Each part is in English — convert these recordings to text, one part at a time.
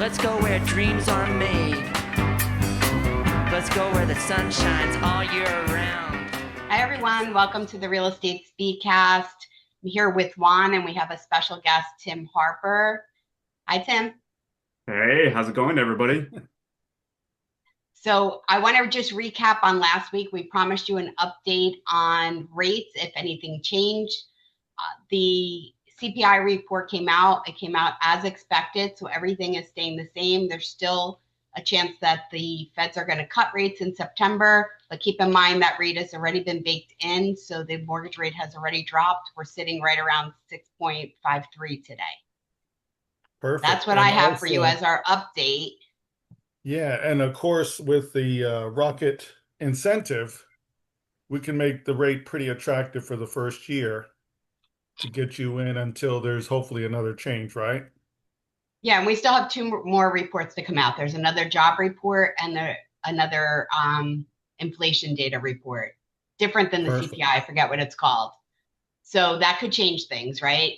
Let's go where dreams are made. Let's go where the sun shines all year round. Hi, everyone. Welcome to the Real Estate SpeedCast. I'm here with Juan, and we have a special guest, Tim Harper. Hi, Tim. Hey, how's it going, everybody? So I want to just recap on last week. We promised you an update on rates, if anything changed. The CPI report came out. It came out as expected, so everything is staying the same. There's still a chance that the feds are going to cut rates in September, but keep in mind that rate has already been baked in, so the mortgage rate has already dropped. We're sitting right around 6.53 today. Perfect. That's what I have for you as our update. Yeah, and of course, with the rocket incentive, we can make the rate pretty attractive for the first year to get you in until there's hopefully another change, right? Yeah, and we still have two more reports to come out. There's another job report and another inflation data report, different than the Perfect. CPI. I forget what it's called. So that could change things, right?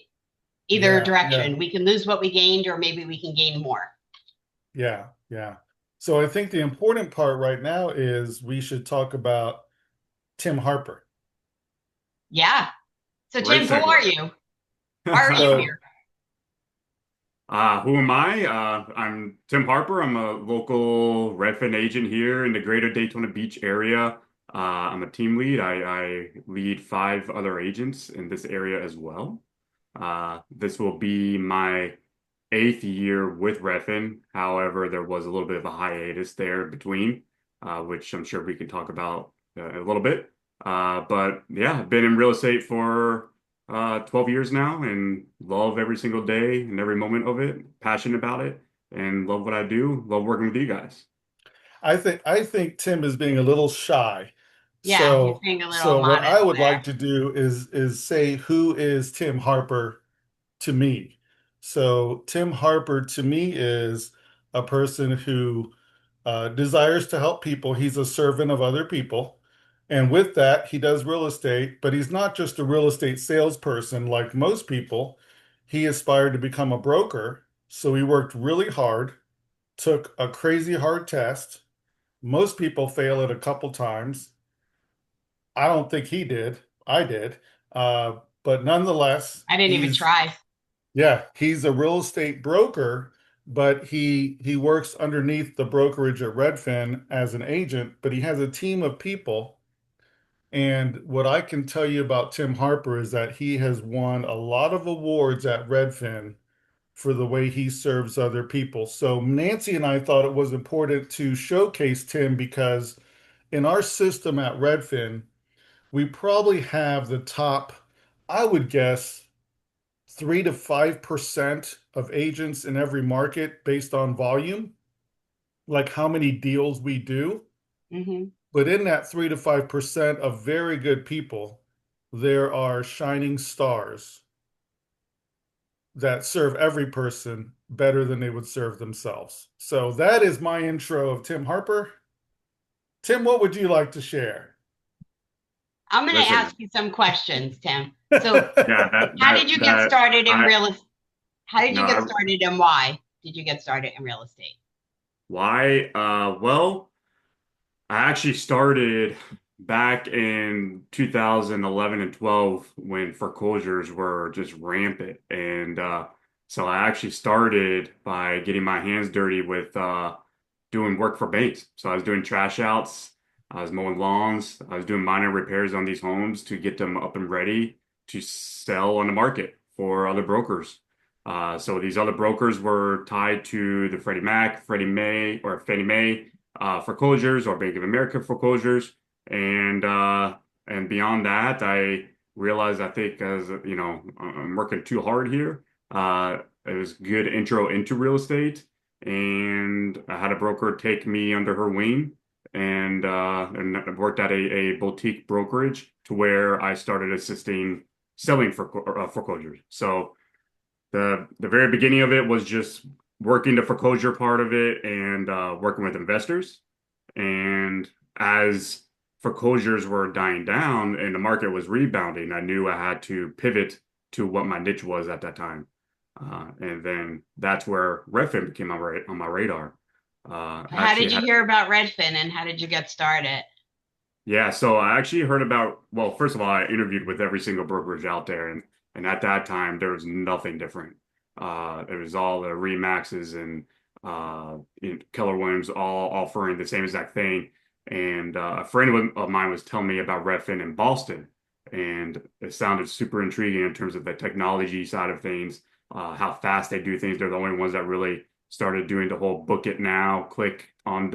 Either direction. Yeah. We can lose what we gained, or maybe we can gain more. Yeah. So I think the important part right now is we should talk about Tim Harper. Yeah. So Tim, Great who segue. are you? Why are you here? Who am I? I'm Tim Harper. I'm a local Redfin agent here in the greater Daytona Beach area. I'm a team lead. I lead 5 other agents in this area as well. This will be my 8th year with Redfin. However, there was a little bit of a hiatus there between, which I'm sure we can talk about a little bit. But yeah, I've been in real estate for 12 years now and love every single day and every moment of it, passionate about it, and love what I do, love working with you guys. I think Tim is being a little shy. Yeah, he's being a little So what modest I would there. like to do is say, who is Tim Harper to me? So Tim Harper to me is a person who desires to help people. He's a servant of other people. And with that, he does real estate, but he's not just a real estate salesperson like most people. He aspired to become a broker. So he worked really hard, took a crazy hard test. Most people fail it a couple times. I don't think he did. I did. But nonetheless, I didn't even try. he's a real estate broker, but he works underneath the brokerage at Redfin as an agent, but he has a team of people. And what I can tell you about Tim Harper is that he has won a lot of awards at Redfin for the way he serves other people. So Nancy and I thought it was important to showcase Tim because in our system at Redfin, we probably have the top, I would guess, 3 to 5% of agents in every market based on volume, like how many deals we do. Mm-hmm. But in that 3 to 5% of very good people, there are shining stars that serve every person better than they would serve themselves. So that is my intro of Tim Harper. Tim, what would you like to share? I'm going to Listen. ask you some questions, Tim. So Yeah, how did you get started in real estate? How did you No, get started, and why did you get started in real estate? Why? Well, I actually started back in 2011 and 12 when foreclosures were just rampant. And so I actually started by getting my hands dirty with doing work for banks. So I was doing trash outs, I was mowing lawns, I was doing minor repairs on these homes to get them up and ready to sell on the market for other brokers. So these other brokers were tied to the Freddie Mac, Fannie Mae foreclosures or Bank of America foreclosures, and beyond that, I realized I think as you know I'm working too hard here. It was good intro into real estate, and I had a broker take me under her wing, and I worked at a boutique brokerage to where I started assisting selling foreclosures. So the very beginning of it was just working the foreclosure part of it and working with investors. And as foreclosures were dying down and the market was rebounding, I knew I had to pivot to what my niche was at that time. And then that's where Redfin became on my radar. I How actually did you had hear about Redfin and how did you get started? Yeah, so I actually heard about, well, first of all, I interviewed with every single brokerage out there, and at that time there was nothing different. It was all the Remaxes and Keller Williams all offering the same exact thing. And a friend of mine was telling me about Redfin in Boston, and it sounded super intriguing in terms of the technology side of things, how fast they do things. They're the only ones that really started doing the whole book it now, click on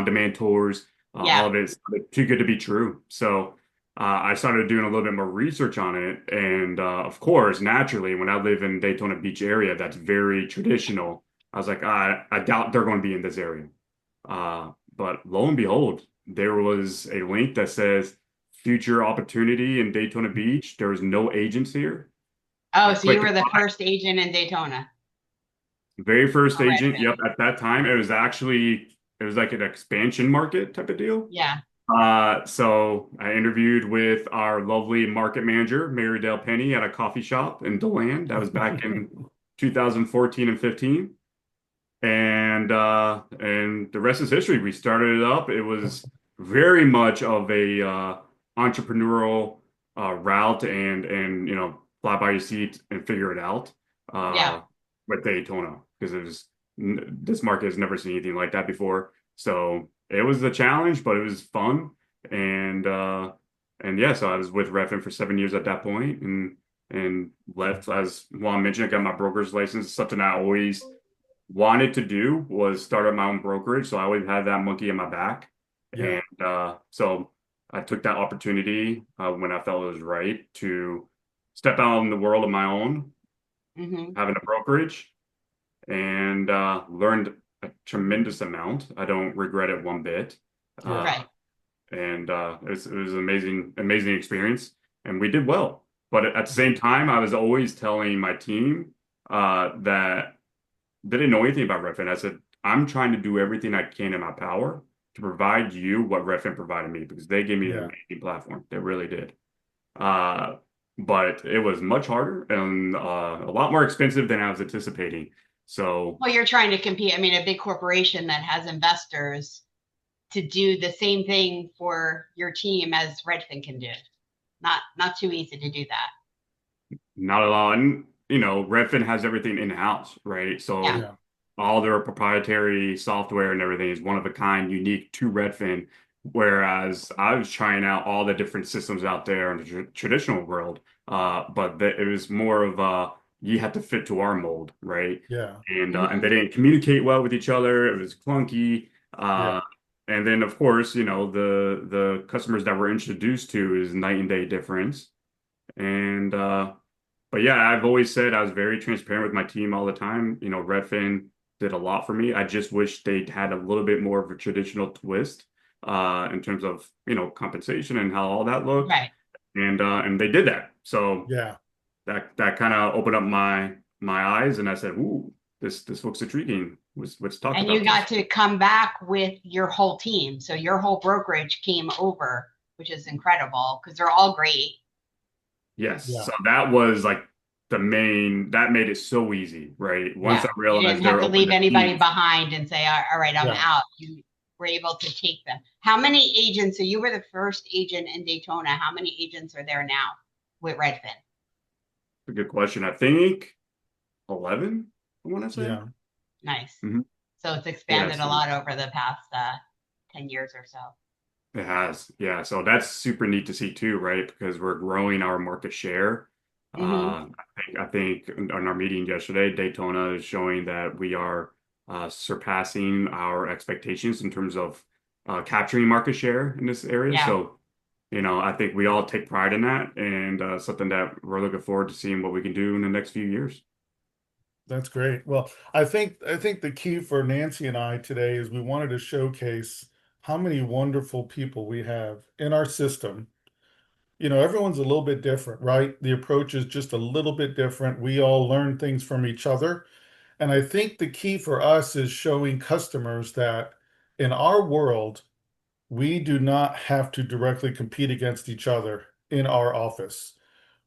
demand tours. All Yeah. of it's too good to be true. So I started doing a little bit more research on it. And of course, naturally, when I live in Daytona Beach area, that's very traditional. I was like, I doubt they're going to be in this area. But lo and behold, there was a link that says future opportunity in Daytona Beach. There was no agents here. Oh, I so you clicked were the apply. first agent in Daytona Very first for agent. Yep. Redfin. At that time, it was like an expansion market type of deal. Yeah. So I interviewed with our lovely market manager, Mary Dale Penny, at a coffee shop in DeLand. That was back in 2014 and 15. And the rest is history. We started it up. It was very much of a entrepreneurial route and fly by your seat and figure it out Yeah. uh, with Daytona because this market has never seen anything like that before. So it was a challenge, but it was fun. And uh, and yeah, so I was with Redfin for 7 years at that point and left as Juan mentioned. I got my broker's license, something I always wanted to do was start up my own brokerage. So I always had that monkey in my back. Yeah. And so I took that opportunity when I felt it was right to step out in the world of my own, Hmm. having a brokerage, and learned a tremendous amount. I don't regret it one bit. Yeah. Uh, Right. and it was an amazing experience. And we did well. But at the same time, I was always telling my team that they didn't know anything about Redfin. I said, I'm trying to do everything I can in my power to provide you what Redfin provided me because they gave me an Yeah. amazing platform. They really did. Uh, but it was much harder and a lot more expensive than I was anticipating. So, Well, you're trying to compete. I mean, a big corporation that has investors to do the same thing for your team as Redfin can do. Not too easy to do that. not a lot. And, Redfin has everything in-house, right? Yeah. So, Yeah. all their proprietary software and everything is one of a kind, unique to Redfin. Whereas I was trying out all the different systems out there in the traditional world, it was more of you had to fit to our mold, right? Yeah. And they Hmm. didn't communicate well with each other. It was clunky. Yeah. And then of course, the customers that we're introduced to is night and day difference. And but yeah, I've always said I was very transparent with my team all the time. Redfin did a lot for me. I just wish they had a little bit more of a traditional twist in terms of, compensation and how all that looked. Right. And they did that. So Yeah. that kind of opened up my eyes and I said, ooh, this looks intriguing. Let's talk And you about got this. to come back with your whole team. So your whole brokerage came over, which is incredible because they're all great. Yes. Yeah. So that was like that made it so easy, right? Once I Yeah. You realized didn't they have were to open leave to anybody teams. behind and say, all right, I'm Yeah. out. You were able to take them. How many agents? So you were the first agent in Daytona. How many agents are there now with Redfin? A good question. I think 11, I want to say. Yeah. Nice. Hmm. So it's Yeah, expanded a so lot over the past 10 years or so. it has. Yeah, so that's super neat to see too, right? Because we're growing our market share. Hmm. I think in our meeting yesterday, Daytona is showing that we are surpassing our expectations in terms of capturing market share in this area. Yeah. So, I think we all take pride in that and something that we're looking forward to seeing what we can do in the next few years. That's great. Well, I think the key for Nancy and I today is we wanted to showcase how many wonderful people we have in our system. Everyone's a little bit different, right? The approach is just a little bit different. We all learn things from each other. And I think the key for us is showing customers that in our world, we do not have to directly compete against each other in our office.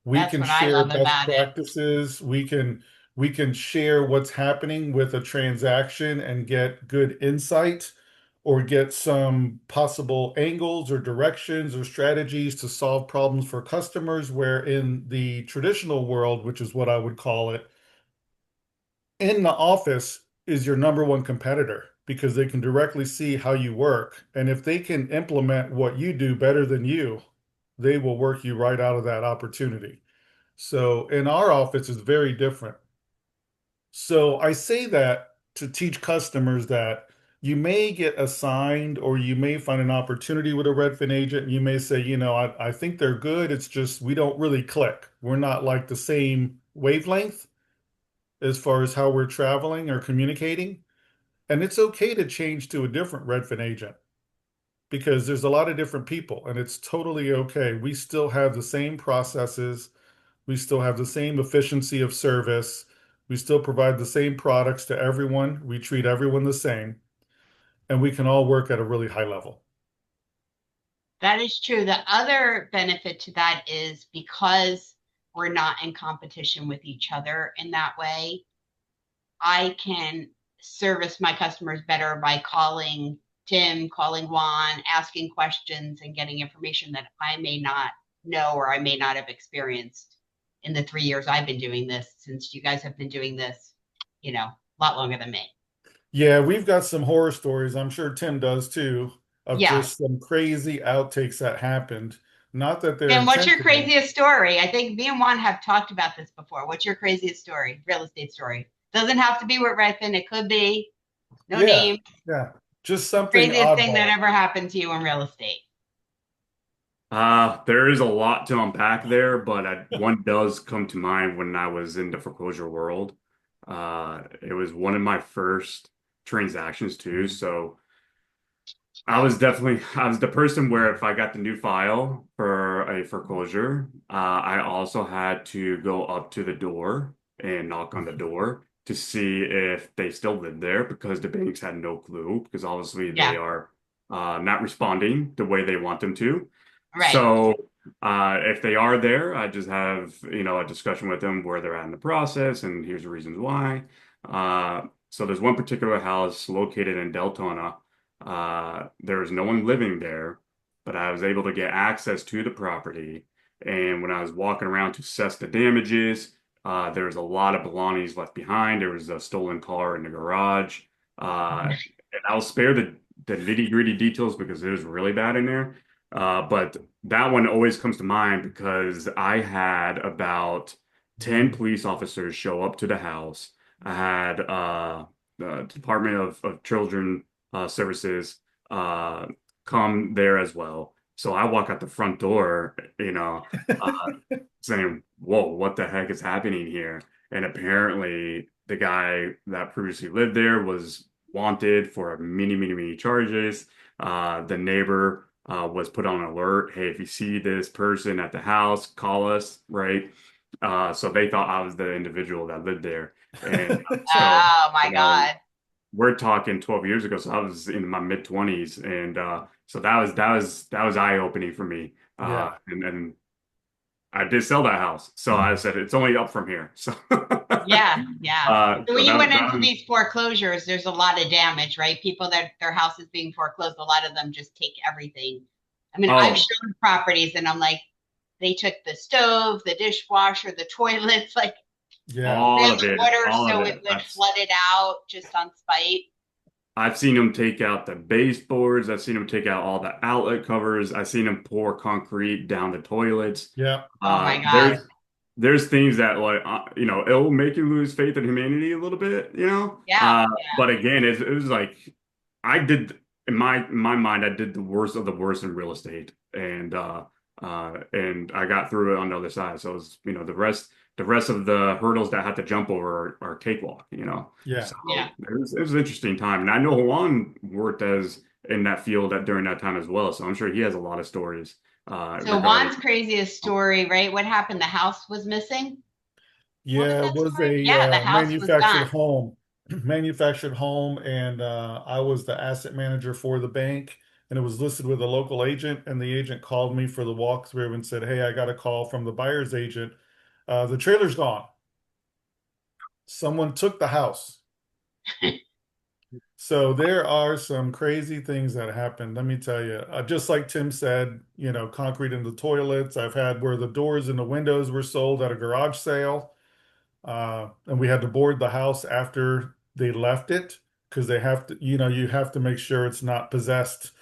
We That's can what I share love best about it. practices. We can We can share what's happening with a transaction and get good insight or get some possible angles or directions or strategies to solve problems for customers, where in the traditional world, which is what I would call it, in the office is your number one competitor because they can directly see how you work. And if they can implement what you do better than you, they will work you right out of that opportunity. So in our office, it's very different. So I say that to teach customers that you may get assigned or you may find an opportunity with a Redfin agent. And you may say, I think they're good. It's just we don't really click. We're not like the same wavelength as far as how we're traveling or communicating. And it's okay to change to a different Redfin agent because there's a lot of different people and it's totally okay. We still have the same processes. We still have the same efficiency of service. We still provide the same products to everyone. We treat everyone the same, and we can all work at a really high level. That is true. The other benefit to that is because we're not in competition with each other in that way, I can service my customers better by calling Tim, calling Juan, asking questions and getting information that I may not know or I may not have experienced in the 3 years I've been doing this, since you guys have been doing this, a lot longer than me. Yeah, we've got some horror stories. I'm sure Tim does too, of Yeah. just some crazy outtakes that happened. Not that they're And what's your intentional. craziest story? I think me and Juan have talked about this before. What's your craziest story? Real estate story. Doesn't have to be with Redfin. It could be no Yeah, name. yeah, just something Craziest thing that oddball. ever happened to you in real estate. There is a lot to unpack there, but one does come to mind when I was in the foreclosure world. It was one of my first transactions too. So I was the person where if I got the new file for a foreclosure, I also had to go up to the door and knock on the door to see if they still lived there because the banks had no clue because obviously they Yeah, are not responding the way they want them to. right. So if they are there, I just have, a discussion with them where they're at in the process and here's the reasons why. So there's one particular house located in Deltona. There was no one living there, but I was able to get access to the property. And when I was walking around to assess the damages, there was a lot of belongings left behind. There was a stolen car in the garage. And I'll spare the nitty-gritty details because it was really bad in there. But that one always comes to mind because I had about 10 police officers show up to the house. I had the Department of Children Services come there as well. So I walk out the front door, saying, "Whoa, what the heck is happening here?" And apparently, the guy that previously lived there was wanted for many, many, many charges. The neighbor was put on alert. Hey, if you see this person at the house, call us, right? So they thought I was the individual that lived there. And so, Oh my you know, God. we're talking 12 years ago, so I was in my mid 20s, and so that was eye-opening for me. Yeah. And I did sell that house, so I said it's only up from here. So, Yeah, yeah. So so when you went that into was, these foreclosures, there's a lot of damage, right? People that their house is being foreclosed, a lot of them just take everything. I mean, I've oh, shown properties and I'm like, they took the stove, the dishwasher, the toilets, like Yeah. all ran of the it, water all of so it it. would flood it out just on spite. I've seen them take out the baseboards. I've seen them take out all the outlet covers. I've seen them pour concrete down the toilets. Yeah. Oh my God. There's things that like it'll make you lose faith in humanity a little bit, Yeah, But again, it was like I did in my mind, I did the worst of the worst in real estate, and I got through it on the other side. So it was, the rest of the hurdles that I had to jump over are cakewalk, Yeah. So yeah. it was an interesting time, and I know Juan worked as in that field during that time as well, so I'm sure he has a lot of stories So regarding. Juan's craziest story, right? What happened? The house was missing. What was Yeah, it that was story? a Yeah, the house was manufactured gone. home, manufactured home, and I was the asset manager for the bank, and it was listed with a local agent, and the agent called me for the walkthrough and said, "Hey, I got a call from the buyer's agent. The trailer's gone." someone took the house. So there are some crazy things that happen. Let me tell you, just like Tim said, concrete in the toilets. I've had where the doors and the windows were sold at a garage sale, and we had to board the house after they left it because they have to, you have to make sure it's not possessed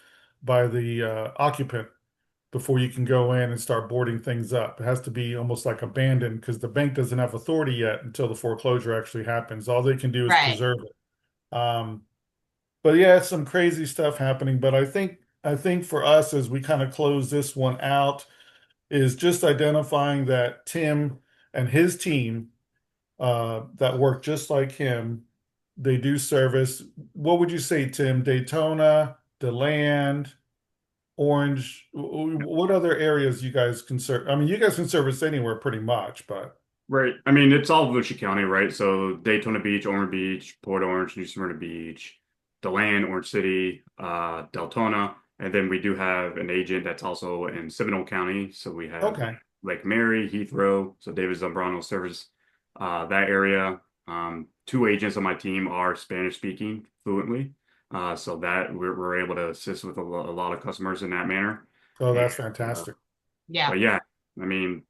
by the occupant before you can go in and start boarding things up. It has to be almost like abandoned because the bank doesn't have authority yet until the foreclosure actually happens. All they can do is Right. preserve it. But yeah, it's some crazy stuff happening. But I think for us, as we kind of close this one out, is just identifying that Tim and his team that work just like him, they do service. What would you say, Tim? Daytona, DeLand, Orange. What other areas you guys can serve? I mean, you guys can service anywhere pretty much, but Right. I mean, it's all Volusia County, right? So Daytona Beach, Ormond Beach, Port Orange, New Smyrna Beach, DeLand, Orange City, Deltona, and then we do have an agent that's also in Seminole County. So we have okay. Lake Mary, Heathrow, so David Zambrano service that area. Two agents on my team are Spanish speaking fluently, so that we're able to assist with a lot of customers in that manner. Oh, And that's fantastic. Yeah. but yeah, I mean,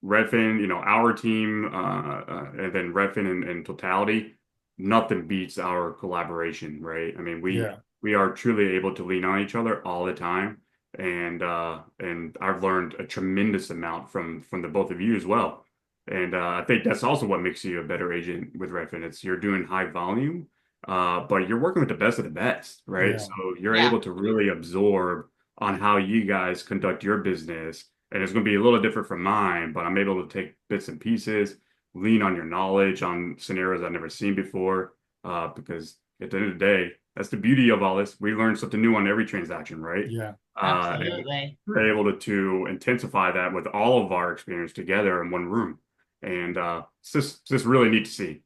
Redfin, our team, and then Redfin in totality, nothing beats our collaboration, right? I mean, we Yeah. we are truly able to lean on each other all the time, and I've learned a tremendous amount from the both of you as well. And I think that's also what makes you a better agent with Redfin. It's you're doing high volume, but you're working with the best of the best, right? Yeah. So you're Yeah. able to really absorb on how you guys conduct your business, and it's going to be a little different from mine, but I'm able to take bits and pieces, lean on your knowledge on scenarios I've never seen before, because at the end of the day, that's the beauty of all this. We learn something new on every transaction, right? Yeah. And Absolutely. we're able to intensify that with all of our experience together in one room. And it's just really neat to see.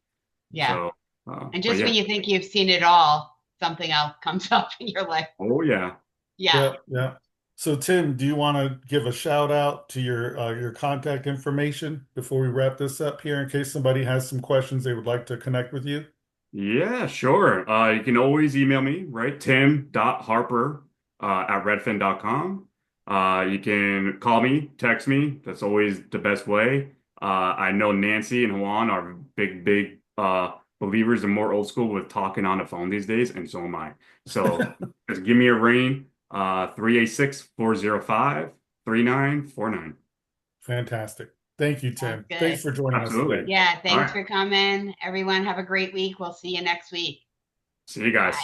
Yeah. So, And but just when yeah. you think you've seen it all, something else comes up and you're like, Oh, yeah. yeah. Yeah. Yeah. So Tim, do you want to give a shout out to your contact information before we wrap this up here in case somebody has some questions they would like to connect with you? Yeah, sure. You can always email me, right? Tim.harper at redfin.com. You can call me, text me. That's always the best way. I know Nancy and Juan are big believers and more old school with talking on the phone these days, and so am I. So just give me a ring, 386-405-3949. Fantastic. Thank you, Sounds Tim. Thanks good. for joining us Absolutely. today. Yeah. All Thanks right. for coming. Everyone have a great week. We'll see you next week. See you guys.